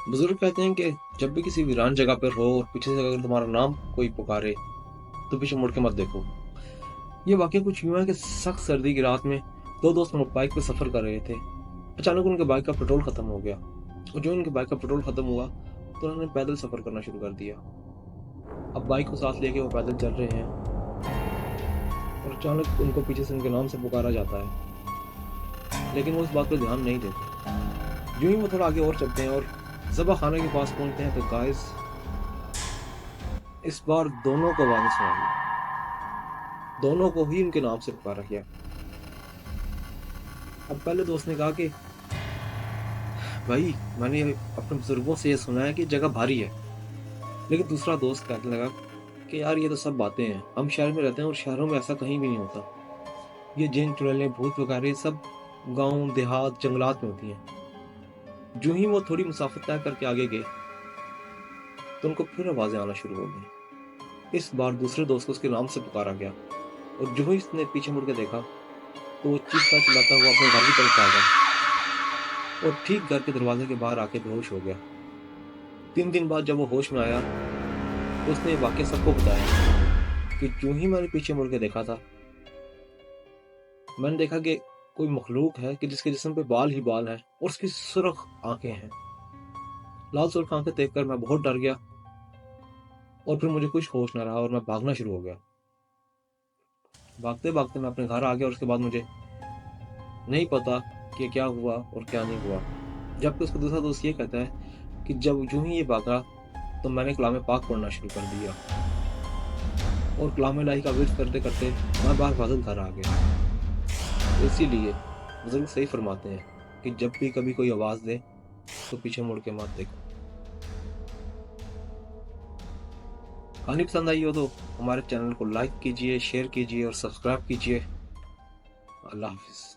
बुजुर्ग कहते हैं कि जब भी किसी वीरान जगह पर हो और पीछे से अगर तुम्हारा नाम कोई पुकारे तो पीछे मुड़ के मत देखो। ये वाकया कुछ यूं है कि सख्त सर्दी की रात में दो दोस्त बाइक पे सफर कर रहे थे। अचानक उनके बाइक का पेट्रोल खत्म हो गया और जो उनके बाइक का पेट्रोल खत्म हुआ तो उन्होंने पैदल सफर करना शुरू कर दिया। अब बाइक को साथ लेके वो पैदल चल रहे हैं और अचानक उनको पीछे से उनके नाम से पुकारा जाता है, लेकिन वो इस बात पर ध्यान नहीं देते। यूं ही वो थोड़ा आगे और चलते हैं और जबा खाना के पास पहुंचते हैं तो गाइस इस बार दोनों को आवाज़ सुनाई, दोनों को ही उनके नाम से पुकारा गया। अब पहले दोस्त ने कहा कि भाई मैंने अपने बुजुर्गों से ये सुना है कि जगह भारी है, लेकिन दूसरा दोस्त कहने लगा कि यार ये तो सब बातें हैं, हम शहर में रहते हैं और शहरों में ऐसा कहीं भी नहीं होता। ये जिन चुड़ैलें भूत वगैरह ये सब गांव देहात जंगलात में होती हैं। जो ही वो थोड़ी मुसाफत तय करके आगे गए तो उनको फिर आवाजें आना शुरू हो गई। इस बार दूसरे दोस्त को उसके नाम से पुकारा गया और जो ही उसने पीछे मुड़ के देखा तो वो चीखता चिल्लाता हुआ अपने घर की तरफ आ गया और ठीक घर के दरवाजे के बाहर आके बेहोश हो गया। 3 दिन बाद जब वो होश में आया तो उसने ये वाकया सबको बताया कि जो ही मैंने पीछे मुड़ के देखा था, मैंने देखा कि कोई मखलूक है कि जिसके जिस्म पे बाल ही बाल हैं और उसकी सुर्ख आंखें हैं। लाल सुर्ख आंखें देखकर मैं बहुत डर गया और फिर मुझे कुछ होश न रहा और मैं भागना शुरू हो गया। भागते भागते मैं अपने घर आ गया और उसके बाद मुझे नहीं पता कि क्या हुआ और क्या नहीं हुआ। जबकि उसका दूसरा दोस्त ये कहता है कि जब यूं ही ये भागा तो मैंने कलाम पाक पढ़ना शुरू कर दिया और कलाम इलाही का विर्द करते करते मैं बार बादल घर आ गया। तो इसीलिए बुजुर्ग सही फरमाते हैं कि जब भी कभी कोई आवाज दे तो पीछे मुड़ के मत देखो। कहानी पसंद आई हो तो हमारे चैनल को लाइक कीजिए, शेयर कीजिए और सब्सक्राइब कीजिए। अल्लाह हाफिज।